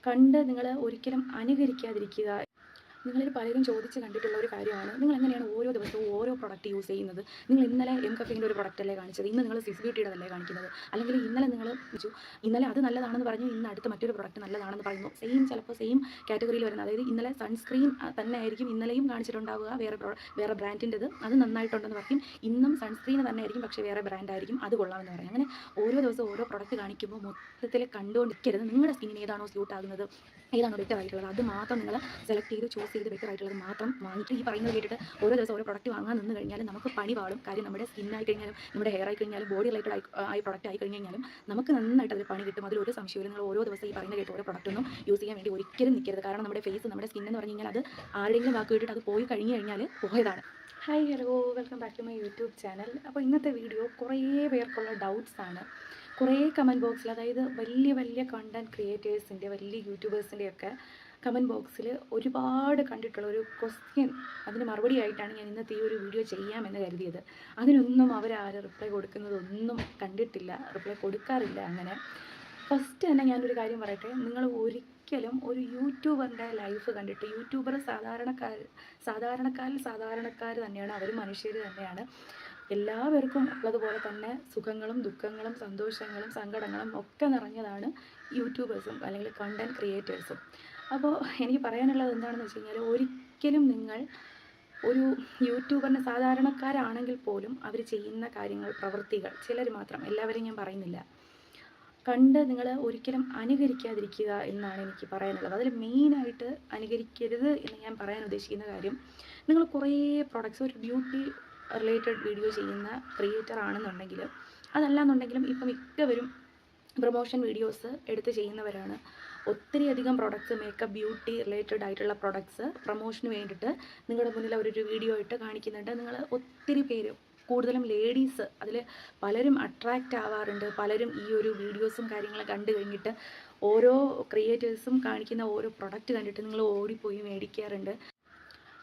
കണ്ട് നിങ്ങൾ ഒരിക്കലും അനുകരിക്കാതിരിക്കുക. നിങ്ങളിൽ പലരും ചോദിച്ച് കണ്ടിട്ടുള്ള ഒരു കാര്യമാണ്, നിങ്ങൾ എങ്ങനെയാണ് ഓരോ ദിവസവും ഓരോ പ്രൊഡക്റ്റ് യൂസ് ചെയ്യുന്നത്? നിങ്ങൾ ഇന്നലെ എം കഫീൻ്റെ ഒരു പ്രൊഡക്റ്റ് അല്ലേ കാണിച്ചത്, ഇന്ന് നിങ്ങൾ സ്വിസ് ബ്യൂട്ടിയുടേതല്ലേ കാണിക്കുന്നത്? അല്ലെങ്കിൽ ഇന്നലെ നിങ്ങൾ ഇന്നലെ അത് നല്ലതാണെന്ന് പറഞ്ഞു, ഇന്ന് അടുത്ത മറ്റൊരു പ്രൊഡക്റ്റ് നല്ലതാണെന്ന് പറയുന്നു. ചിലപ്പോൾ സെയിം കാറ്റഗറിയിൽ വരുന്നത്, അതായത് ഇന്നലെ സൺസ്ക്രീൻ തന്നെ ആയിരിക്കും ഇന്നലെയും കാണിച്ചിട്ടുണ്ടാവുക, വേറെ ബ്രാൻഡിൻ്റെത്, അത് നന്നായിട്ടുണ്ടെന്ന് പറയും. ഇന്നും സൺസ്ക്രീൻ തന്നെ ആയിരിക്കും, പക്ഷേ വേറെ ബ്രാൻഡായിരിക്കും, അത് കൊള്ളാമെന്ന് പറയും. അങ്ങനെ ഓരോ ദിവസവും ഓരോ പ്രൊഡക്റ്റ് കാണിക്കുമ്പോൾ മൊത്തത്തിൽ കണ്ടുകൊണ്ടിരിക്കരുത്. നിങ്ങളുടെ സ്കിന്നിന് ഏതാണോ സ്യൂട്ട് ആകുന്നത്, ഏതാണോ ബെറ്റർ ആയിട്ടുള്ളത്, അത് മാത്രം നിങ്ങൾ സെലക്ട് ചെയ്ത് ചൂസ് ചെയ്ത് ബെറ്റർ ആയിട്ടുള്ളത് മാത്രം വാങ്ങിയിട്ട് ഈ പറയുന്നത് കേട്ടിട്ട് ഓരോ ദിവസം ഓരോ പ്രൊഡക്റ്റ് വാങ്ങാൻ നിന്ന് കഴിഞ്ഞാൽ നമുക്ക് പണി പാടും. കാര്യം നമ്മുടെ സ്കിന്നായി കഴിഞ്ഞാലും നമ്മുടെ ഹെയർ ആയി കഴിഞ്ഞാലും ബോഡി റിലേറ്റഡ് ആയി പ്രൊഡക്റ്റ് ആയി കഴിഞ്ഞാലും നമുക്ക് നന്നായിട്ട് അതിൽ പണി കിട്ടും. അതിലൊരു സംശയമില്ല. നിങ്ങൾ ഓരോ ദിവസം ഈ പറയുന്ന കേട്ട് ഓരോ പ്രൊഡക്റ്റൊന്നും യൂസ് ചെയ്യാൻ വേണ്ടി ഒരിക്കലും നിൽക്കരുത്. കാരണം നമ്മുടെ ഫേസ്, നമ്മുടെ സ്കിൻ എന്ന് പറഞ്ഞു കഴിഞ്ഞാൽ അത് ആരുടെയെങ്കിലും വാക്ക് കേട്ടിട്ട് അത് പോയി കഴിഞ്ഞ് കഴിഞ്ഞാൽ പോയതാണ്. Hi, hello, welcome back to my YouTube channel. അപ്പോൾ ഇന്നത്തെ വീഡിയോ കുറേ പേർക്കുള്ള ഡൗട്ട്സ് ആണ്. കുറേ കമൻറ്റ് ബോക്സിൽ, അതായത് വലിയ വലിയ കണ്ടൻറ് ക്രിയേറ്റേഴ്സിൻ്റെ, വലിയ യൂട്യൂബേഴ്സിൻ്റെയൊക്കെ കമൻറ്റ് ബോക്സിൽ ഒരുപാട് കണ്ടിട്ടുള്ള ഒരു ക്വസ്റ്റ്യൻ, അതിന് മറുപടി ആയിട്ടാണ് ഞാൻ ഇന്നത്തെ ഈ ഒരു വീഡിയോ ചെയ്യാമെന്ന് കരുതിയത്. അതിനൊന്നും അവരാരും റിപ്ലൈ കൊടുക്കുന്നതൊന്നും കണ്ടിട്ടില്ല, റിപ്ലൈ കൊടുക്കാറില്ല. അങ്ങനെ ഫസ്റ്റ് തന്നെ ഞാനൊരു കാര്യം പറയട്ടെ, നിങ്ങൾ ഒരിക്കലും ഒരു യൂട്യൂബറിൻ്റെ ലൈഫ് കണ്ടിട്ട്, യൂട്യൂബർ സാധാരണക്കാർ തന്നെയാണ്, അവർ മനുഷ്യർ തന്നെയാണ്. എല്ലാവർക്കും ഉള്ളതുപോലെ തന്നെ സുഖങ്ങളും ദുഃഖങ്ങളും സന്തോഷങ്ങളും സങ്കടങ്ങളും ഒക്കെ നിറഞ്ഞതാണ് യൂട്യൂബേഴ്സും അല്ലെങ്കിൽ കണ്ടൻറ് ക്രിയേറ്റേഴ്സും. അപ്പോൾ എനിക്ക് പറയാനുള്ളത് എന്താണെന്ന് വെച്ച് കഴിഞ്ഞാൽ, ഒരിക്കലും നിങ്ങൾ ഒരു യൂട്യൂബറിന്, സാധാരണക്കാരാണെങ്കിൽ പോലും അവർ ചെയ്യുന്ന കാര്യങ്ങൾ, പ്രവൃത്തികൾ, ചിലർ മാത്രം, എല്ലാവരെയും ഞാൻ പറയുന്നില്ല, കണ്ട് നിങ്ങൾ ഒരിക്കലും അനുകരിക്കാതിരിക്കുക എന്നാണ് എനിക്ക് പറയാനുള്ളത്. അതിൽ മെയിനായിട്ട് അനുകരിക്കരുത് എന്ന് ഞാൻ പറയാൻ ഉദ്ദേശിക്കുന്ന കാര്യം, നിങ്ങൾ കുറേ പ്രൊഡക്ട്സ്, ഒരു ബ്യൂട്ടി റിലേറ്റഡ് വീഡിയോ ചെയ്യുന്ന ക്രിയേറ്റർ ആണെന്നുണ്ടെങ്കിൽ, അതല്ലാന്നുണ്ടെങ്കിലും ഇപ്പം മിക്കവരും പ്രൊമോഷൻ വീഡിയോസ് എടുത്ത് ചെയ്യുന്നവരാണ്. ഒത്തിരിയധികം പ്രൊഡക്ട്സ്, മേക്കപ്പ്, ബ്യൂട്ടി റിലേറ്റഡ് ആയിട്ടുള്ള പ്രൊഡക്ട്സ് പ്രൊമോഷന് വേണ്ടിയിട്ട് നിങ്ങളുടെ മുന്നിൽ അവരൊരു വീഡിയോ ഇട്ട് കാണിക്കുന്നുണ്ട്. നിങ്ങൾ ഒത്തിരി പേര്, കൂടുതലും ലേഡീസ്, അതിൽ പലരും അട്രാക്റ്റ് ആവാറുണ്ട്. പലരും ഈ ഒരു വീഡിയോസും കാര്യങ്ങളും കണ്ടു കഴിഞ്ഞിട്ട് ഓരോ ക്രിയേറ്റേഴ്സും കാണിക്കുന്ന ഓരോ പ്രൊഡക്റ്റ് കണ്ടിട്ട് നിങ്ങൾ ഓടിപ്പോയി മേടിക്കാറുണ്ട്.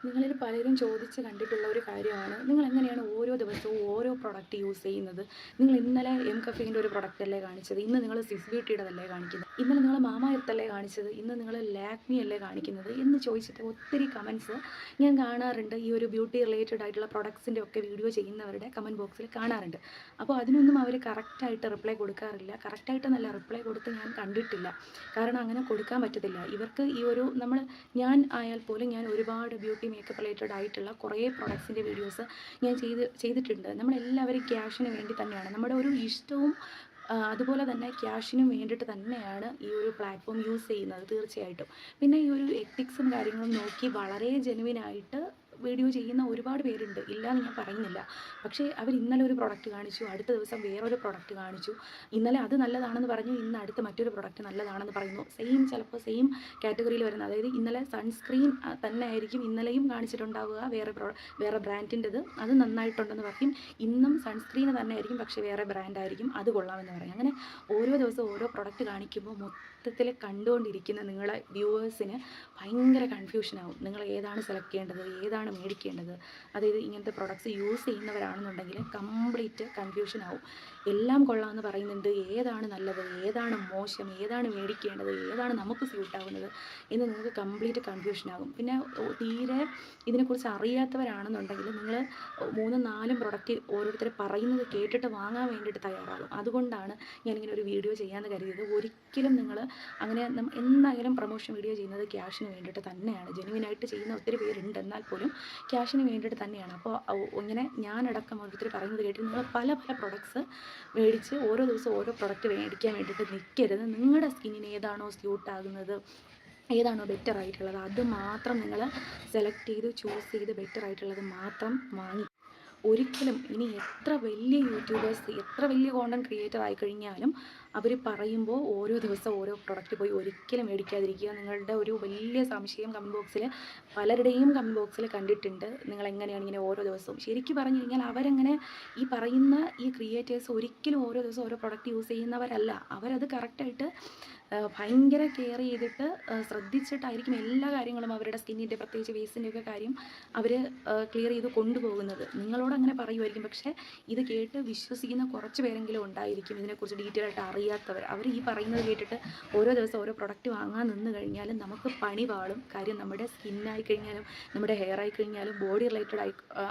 നിങ്ങളിൽ പലരും ചോദിച്ച് കണ്ടിട്ടുള്ള ഒരു കാര്യമാണ്, നിങ്ങൾ എങ്ങനെയാണ് ഓരോ ദിവസവും ഓരോ പ്രൊഡക്റ്റ് യൂസ് ചെയ്യുന്നത്? നിങ്ങൾ ഇന്നലെ എം കഫീൻ്റെ ഒരു പ്രൊഡക്റ്റ് അല്ലേ കാണിച്ചത്, ഇന്ന് നിങ്ങൾ സ്വിസ് ബ്യൂട്ടിയുടേതല്ലേ കാണിക്കുന്നത്? ഇന്നലെ നിങ്ങൾ മാമ എർത്ത് അല്ലേ കാണിച്ചത്, ഇന്ന് നിങ്ങൾ ലാക്മി അല്ലേ കാണിക്കുന്നത് എന്ന് ചോദിച്ചിട്ട് ഒത്തിരി കമൻറ്റ്സ് ഞാൻ കാണാറുണ്ട്. ഈ ഒരു ബ്യൂട്ടി റിലേറ്റഡ് ആയിട്ടുള്ള പ്രൊഡക്ട്സിൻ്റെ ഒക്കെ വീഡിയോ ചെയ്യുന്നവരുടെ കമൻറ്റ് ബോക്സിൽ കാണാറുണ്ട്. അപ്പോൾ അതിനൊന്നും അവർ കറക്റ്റായിട്ട് റിപ്ലൈ കൊടുക്കാറില്ല. കറക്റ്റായിട്ട് നല്ല റിപ്ലൈ കൊടുത്ത് ഞാൻ കണ്ടിട്ടില്ല. കാരണം അങ്ങനെ കൊടുക്കാൻ പറ്റത്തില്ല. ഇവർക്ക് ഈ ഒരു ഞാൻ ആയാൽ പോലും ഞാൻ ഒരുപാട് ബ്യൂട്ടി മേക്കപ്പ് റിലേറ്റഡ് ആയിട്ടുള്ള കുറേ പ്രൊഡക്ട്സിൻ്റെ വീഡിയോസ് ഞാൻ ചെയ്തിട്ടുണ്ട്. നമ്മളെല്ലാവരും ക്യാഷിന് വേണ്ടി തന്നെയാണ്, നമ്മുടെ ഒരു ഇഷ്ടവും അതുപോലെ തന്നെ ക്യാഷിനും വേണ്ടിയിട്ട് തന്നെയാണ് ഈ ഒരു പ്ലാറ്റ്ഫോം യൂസ് ചെയ്യുന്നത് തീർച്ചയായിട്ടും. പിന്നെ ഈ ഒരു എത്തിക്സും കാര്യങ്ങളും നോക്കി വളരെ ജെനുവിനായിട്ട് വീഡിയോ ചെയ്യുന്ന ഒരുപാട് പേരുണ്ട്, ഇല്ലയെന്ന് ഞാൻ പറയുന്നില്ല. പക്ഷേ അവർ ഇന്നലെ ഒരു പ്രൊഡക്റ്റ് കാണിച്ചു, അടുത്ത ദിവസം വേറൊരു പ്രൊഡക്റ്റ് കാണിച്ചു, ഇന്നലെ അത് നല്ലതാണെന്ന് പറഞ്ഞു, ഇന്ന് അടുത്ത മറ്റൊരു പ്രൊഡക്റ്റ് നല്ലതാണെന്ന് പറയുന്നു. ചിലപ്പോൾ സെയിം കാറ്റഗറിയിൽ വരുന്നത്, അതായത് ഇന്നലെ സൺസ്ക്രീൻ തന്നെ ആയിരിക്കും ഇന്നലെയും കാണിച്ചിട്ടുണ്ടാവുക, വേറെ ബ്രാൻഡിൻ്റെത്, അത് നന്നായിട്ടുണ്ടെന്ന് പറയും. ഇന്നും സൺസ്ക്രീൻ തന്നെ ആയിരിക്കും, പക്ഷേ വേറെ ബ്രാൻഡായിരിക്കും, അത് കൊള്ളാമെന്ന് പറയും. അങ്ങനെ ഓരോ ദിവസവും ഓരോ പ്രൊഡക്റ്റ് കാണിക്കുമ്പോൾ മൊത്തത്തിൽ കണ്ടുകൊണ്ടിരിക്കുന്ന നിങ്ങളെ വ്യൂവേഴ്സിന് ഭയങ്കര കൺഫ്യൂഷനാവും. നിങ്ങൾ ഏതാണ് സെലക്ട് ചെയ്യേണ്ടത്, ഏതാണ് മേടിക്കേണ്ടത്? അതായത് ഇങ്ങനത്തെ പ്രൊഡക്ട്സ് യൂസ് ചെയ്യുന്നവരാണെന്നുണ്ടെങ്കിൽ കംപ്ലീറ്റ് കൺഫ്യൂഷനാവും. എല്ലാം കൊള്ളാമെന്ന് പറയുന്നുണ്ട്, ഏതാണ് നല്ലത്, ഏതാണ് മോശം, ഏതാണ് മേടിക്കേണ്ടത്, ഏതാണ് നമുക്ക് സ്യൂട്ടാവുന്നത് എന്ന് നിങ്ങൾക്ക് കംപ്ലീറ്റ് കൺഫ്യൂഷനാകും. പിന്നെ തീരെ ഇതിനെക്കുറിച്ച് അറിയാത്തവരാണെന്നുണ്ടെങ്കിൽ നിങ്ങൾ 3-4 പ്രൊഡക്റ്റ് ഓരോരുത്തർ പറയുന്നത് കേട്ടിട്ട് വാങ്ങാൻ വേണ്ടിയിട്ട് തയ്യാറാകും. അതുകൊണ്ടാണ് ഞാനിങ്ങനെ ഒരു വീഡിയോ ചെയ്യാമെന്ന് കരുതിയത്. ഒരിക്കലും നിങ്ങൾ അങ്ങനെ എന്തായാലും പ്രൊമോഷൻ വീഡിയോ ചെയ്യുന്നത് ക്യാഷിന് വേണ്ടിയിട്ട് തന്നെയാണ്. ജെനുവിനായിട്ട് ചെയ്യുന്ന ഒത്തിരി പേരുണ്ട്, എന്നാൽ പോലും ക്യാഷിന് വേണ്ടിയിട്ട് തന്നെയാണ്. അപ്പോൾ ഇങ്ങനെ ഞാനടക്കം ഓരോരുത്തർ പറയുന്നത് കേട്ട് നിങ്ങൾ പല പ്രൊഡക്ട്സ് മേടിച്ച് ഓരോ ദിവസവും ഓരോ പ്രൊഡക്റ്റ് മേടിക്കാൻ വേണ്ടിയിട്ട് നിൽക്കരുത്. നിങ്ങളുടെ സ്കിന്നിന് ഏതാണോ സ്യൂട്ടാകുന്നത്, ഏതാണോ ബെറ്റർ ആയിട്ടുള്ളത്, അത് മാത്രം നിങ്ങൾ സെലക്ട് ചെയ്ത് ചൂസ് ചെയ്ത് ബെറ്റർ ആയിട്ടുള്ളത് മാത്രം വാങ്ങി. ഒരിക്കലും ഇനി എത്ര വലിയ യൂട്യൂബേഴ്സ്, എത്ര വലിയ കോണ്ടൻറ് ക്രിയേറ്റർ ആയിക്കഴിഞ്ഞാലും അവർ പറയുമ്പോൾ ഓരോ ദിവസം ഓരോ പ്രൊഡക്റ്റ് പോയി ഒരിക്കലും മേടിക്കാതിരിക്കുക. നിങ്ങളുടെ ഒരു വലിയ സംശയം കമൻറ്റ് ബോക്സിൽ, പലരുടെയും കമൻറ്റ് ബോക്സിൽ കണ്ടിട്ടുണ്ട്. നിങ്ങൾ എങ്ങനെയാണ് ഇങ്ങനെ ഓരോ ദിവസവും, ശരിക്കും പറഞ്ഞു കഴിഞ്ഞാൽ അവരങ്ങനെ ഈ പറയുന്ന ഈ ക്രിയേറ്റേഴ്സ് ഒരിക്കലും ഓരോ ദിവസം ഓരോ പ്രൊഡക്റ്റ് യൂസ് ചെയ്യുന്നവരല്ല. അവരത് കറക്റ്റായിട്ട് ഭയങ്കര കെയർ ചെയ്തിട്ട് ശ്രദ്ധിച്ചിട്ടായിരിക്കും എല്ലാ കാര്യങ്ങളും, അവരുടെ സ്കിന്നിൻ്റെ പ്രത്യേകിച്ച് ഫേസിൻ്റെയൊക്കെ കാര്യം അവർ ക്ലിയർ ചെയ്ത് കൊണ്ടുപോകുന്നത്. നിങ്ങളോട് അങ്ങനെ പറയുമായിരിക്കും, പക്ഷേ ഇത് കേട്ട് വിശ്വസിക്കുന്ന കുറച്ച് പേരെങ്കിലും ഉണ്ടായിരിക്കും, ഇതിനെക്കുറിച്ച് ഡീറ്റെയിൽ ആയിട്ട് അറിയാത്തവർ അവർ ഈ പറയുന്നത് കേട്ടിട്ട് ഓരോ ദിവസം ഓരോ പ്രൊഡക്റ്റ് വാങ്ങാൻ നിന്ന് കഴിഞ്ഞാലും നമുക്ക് പണി പാളും. കാര്യം നമ്മുടെ സ്കിന്നായി കഴിഞ്ഞാലും നമ്മുടെ ഹെയർ ആയി കഴിഞ്ഞാലും ബോഡി റിലേറ്റഡ്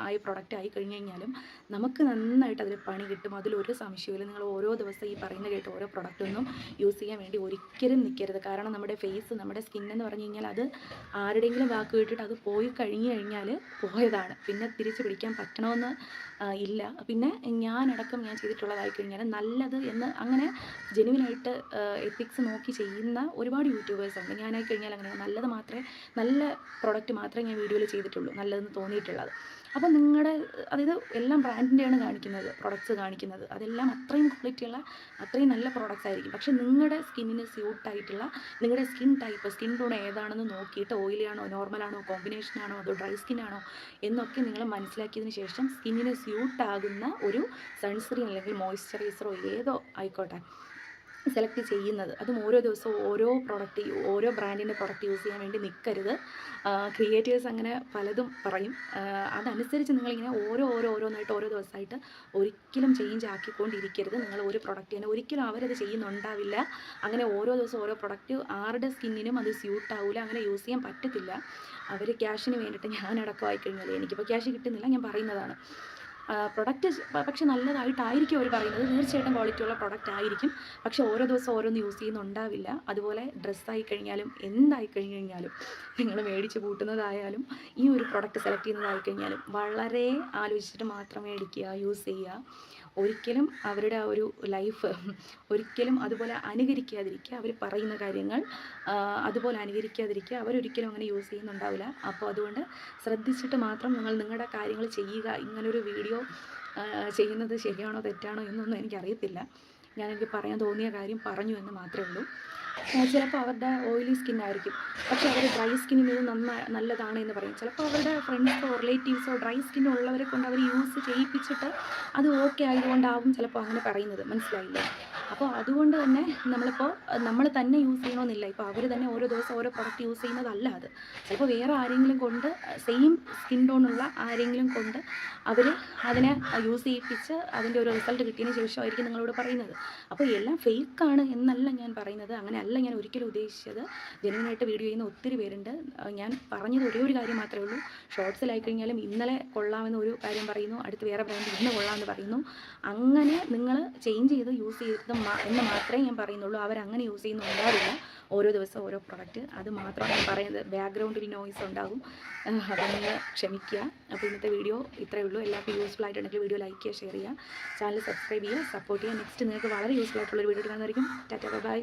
ആയ പ്രൊഡക്റ്റ് ആയി കഴിഞ്ഞ് കഴിഞ്ഞാലും നമുക്ക് നന്നായിട്ട് അതിൽ പണി കിട്ടും. അതിലൊരു സംശയമില്ല. നിങ്ങൾ ഓരോ ദിവസം ഈ പറയുന്ന കേട്ട് ഓരോ പ്രൊഡക്റ്റൊന്നും യൂസ് ചെയ്യാൻ വേണ്ടി ഒരിക്കലും നിൽക്കരുത്. കാരണം നമ്മുടെ ഫേസ് നമ്മുടെ സ്കിന്നെന്ന് പറഞ്ഞു കഴിഞ്ഞാൽ അത് ആരുടെയെങ്കിലും വാക്ക് കേട്ടിട്ട് അത് പോയി കഴിഞ്ഞ് കഴിഞ്ഞാൽ പോയതാണ്. പിന്നെ തിരിച്ച് പിടിക്കാൻ പറ്റണമെന്ന് ഇല്ല. പിന്നെ ഞാൻ ചെയ്തിട്ടുള്ളതായി കഴിഞ്ഞാൽ നല്ലത് എന്ന് അങ്ങനെ ജെനുവിനായിട്ട് എത്തിക്സ് നോക്കി ചെയ്യുന്ന ഒരുപാട് യൂട്യൂബേഴ്സ് ഉണ്ട്. ഞാനായി കഴിഞ്ഞാൽ അങ്ങനെ നല്ലത് മാത്രമേ നല്ല പ്രൊഡക്റ്റ് മാത്രമേ ഞാൻ വീഡിയോയിൽ ചെയ്തിട്ടുള്ളൂ നല്ലതെന്ന് തോന്നിയിട്ടുള്ളത്. അപ്പോൾ നിങ്ങളുടെ അതായത് എല്ലാം ബ്രാൻഡിൻ്റെയാണ് കാണിക്കുന്നത്, പ്രൊഡക്ട്സ് കാണിക്കുന്നത്. അതെല്ലാം അത്രയും ക്വാളിറ്റിയുള്ള അത്രയും നല്ല പ്രൊഡക്ട്സ് ആയിരിക്കും. പക്ഷേ നിങ്ങളുടെ സ്കിന്നിന് സ്യൂട്ടായിട്ടുള്ള നിങ്ങളുടെ സ്കിൻ ടൈപ്പ് സ്കിൻ ടോൺ ഏതാണെന്ന് നോക്കിയിട്ട് ഓയിലിയാണോ നോർമലാണോ കോമ്പിനേഷനാണോ അതോ ഡ്രൈ സ്കിന്നാണോ എന്നൊക്കെ നിങ്ങൾ മനസ്സിലാക്കിയതിന് ശേഷം സ്കിന്നിന് സ്യൂട്ടാകുന്ന ഒരു സൺസ്ക്രീൻ അല്ലെങ്കിൽ മോയ്സ്ചറൈസറോ ഏതോ ആയിക്കോട്ടെ സെലക്ട് ചെയ്യുന്നത്. അതും ഓരോ ദിവസവും ഓരോ ബ്രാൻഡിൻ്റെ പ്രൊഡക്റ്റ് യൂസ് ചെയ്യാൻ വേണ്ടി നിൽക്കരുത്. ക്രിയേറ്റേഴ്സ് അങ്ങനെ പലതും പറയും. അതനുസരിച്ച് നിങ്ങളിങ്ങനെ ഓരോന്നായിട്ട് ഓരോ ദിവസമായിട്ട് ഒരിക്കലും ചേഞ്ച് ആക്കിക്കൊണ്ടിരിക്കരുത്. നിങ്ങൾ ഒരു പ്രൊഡക്റ്റ് തന്നെ ഒരിക്കലും അവരത് ചെയ്യുന്നുണ്ടാവില്ല. അങ്ങനെ ഓരോ ദിവസം ഓരോ പ്രൊഡക്റ്റ് ആരുടെ സ്കിന്നിനും അത് സ്യൂട്ടാവില്ല, അങ്ങനെ യൂസ് ചെയ്യാൻ പറ്റത്തില്ല. അവർ ക്യാഷിന് വേണ്ടിയിട്ട് ഞാനടക്കമായി കഴിഞ്ഞാൽ എനിക്കിപ്പോൾ ക്യാഷ് കിട്ടുന്നില്ല, ഞാൻ പറയുന്നതാണ്. പ്രൊഡക്റ്റ് പക്ഷെ നല്ലതായിട്ടായിരിക്കും അവർ പറയുന്നത്. തീർച്ചയായിട്ടും ക്വാളിറ്റിയുള്ള പ്രൊഡക്റ്റ് ആയിരിക്കും. പക്ഷേ ഓരോ ദിവസം ഓരോന്ന് യൂസ് ചെയ്യുന്നുണ്ടാവില്ല. അതുപോലെ ഡ്രസ്സായി കഴിഞ്ഞാലും എന്തായി കഴിഞ്ഞ് കഴിഞ്ഞാലും നിങ്ങൾ മേടിച്ച് കൂട്ടുന്നതായാലും ഈ ഒരു പ്രൊഡക്റ്റ് സെലക്ട് ചെയ്യുന്നതായി കഴിഞ്ഞാലും വളരെ ആലോചിച്ചിട്ട് മാത്രം മേടിക്കുക, യൂസ് ചെയ്യുക. ഒരിക്കലും അവരുടെ ആ ഒരു ലൈഫ് ഒരിക്കലും അതുപോലെ അനുകരിക്കാതിരിക്കുക. അവർ പറയുന്ന കാര്യങ്ങൾ അതുപോലെ അനുകരിക്കാതിരിക്കുക. അവരൊരിക്കലും അങ്ങനെ യൂസ് ചെയ്യുന്നുണ്ടാവില്ല. അപ്പോൾ അതുകൊണ്ട് ശ്രദ്ധിച്ചിട്ട് മാത്രം നിങ്ങൾ നിങ്ങളുടെ കാര്യങ്ങൾ ചെയ്യുക. ഇങ്ങനൊരു വീഡിയോ ചെയ്യുന്നത് ശരിയാണോ തെറ്റാണോ എന്നൊന്നും എനിക്കറിയത്തില്ല. എനിക്ക് പറയാൻ തോന്നിയ കാര്യം പറഞ്ഞു എന്ന് മാത്രമേ ഉള്ളൂ. ചിലപ്പോൾ അവരുടെ ഓയിലി സ്കിന്നായിരിക്കും, പക്ഷേ അവർ ഡ്രൈ സ്കിന്നിന് ഇത് നല്ലതാണ് എന്ന് പറയും. ചിലപ്പോൾ അവരുടെ ഫ്രണ്ട്സോ റിലേറ്റീവ്സോ ഡ്രൈ സ്കിന്നുള്ളവരെ കൊണ്ട് അവർ യൂസ് ചെയ്യിപ്പിച്ചിട്ട് അത് ഓക്കെ ആയതുകൊണ്ടാവും ചിലപ്പോൾ അങ്ങനെ പറയുന്നത്. മനസ്സിലായില്ലേ? അപ്പോൾ അതുകൊണ്ട് തന്നെ നമ്മൾ തന്നെ യൂസ് ചെയ്യണമെന്നില്ല. ഇപ്പോൾ അവർ തന്നെ ഓരോ ദിവസം ഓരോ പ്രൊഡക്റ്റ് യൂസ് ചെയ്യുന്നതല്ല അത്. ചിലപ്പോൾ വേറെ ആരെങ്കിലും കൊണ്ട് സെയിം സ്കിൻ ടോണുള്ള ആരെങ്കിലും കൊണ്ട് അവർ അതിനെ യൂസ് ചെയ്യിപ്പിച്ച് അതിൻ്റെ ഒരു റിസൾട്ട് കിട്ടിയതിന് ശേഷമായിരിക്കും നിങ്ങളോട് പറയുന്നത്. അപ്പോൾ എല്ലാം ഫേക്കാണ് എന്നല്ല ഞാൻ പറയുന്നത്. അങ്ങനെയല്ല ഞാൻ ഒരിക്കലും ഉദ്ദേശിച്ചത്. ജെനുവിനായിട്ട് വീഡിയോ ചെയ്യുന്ന ഒത്തിരി പേരുണ്ട്. ഞാൻ പറഞ്ഞത് ഒരേ ഒരു കാര്യം മാത്രമേ ഉള്ളൂ. ഷോർട്സിലായി കഴിഞ്ഞാലും ഇന്നലെ കൊള്ളാമെന്ന് ഒരു കാര്യം പറയുന്നു, അടുത്ത് വേറെ ബ്രാൻഡ് ഇന്ന് കൊള്ളാമെന്ന് പറയുന്നു. അങ്ങനെ നിങ്ങൾ ചേഞ്ച് ചെയ്ത് യൂസ് ചെയ്തത് എന്ന് മാത്രമേ ഞാൻ പറയുന്നുള്ളൂ. അവരങ്ങനെ യൂസ് ചെയ്യുന്നുണ്ടാവില്ല. ഓരോ ദിവസം ഓരോ പ്രൊഡക്റ്റ്. അത് മാത്രമാണ് ഞാൻ പറയുന്നത്. ബാക്ക്ഗ്രൗണ്ടിൽ നോയ്സ് ഉണ്ടാകും, അതൊന്ന് ക്ഷമിക്കുക. അപ്പോൾ ഇന്നത്തെ വീഡിയോ ഇത്രയേ ഉള്ളൂ. എല്ലാവർക്കും യൂസ്ഫുൾ ആയിട്ടുണ്ടെങ്കിൽ വീഡിയോ ലൈക്ക് ചെയ്യുക, ഷെയർ ചെയ്യുക, ചാനൽ സബ്സ്ക്രൈബ് ചെയ്യുക, സപ്പോർട്ട് ചെയ്യുക. നെക്സ്റ്റ് നിങ്ങൾക്ക് വളരെ യൂസ്ഫുൾ ആയിട്ടുള്ളൊരു വീഡിയോ കാണുന്നതായിരിക്കും. ടാറ്റാ, ബൈ.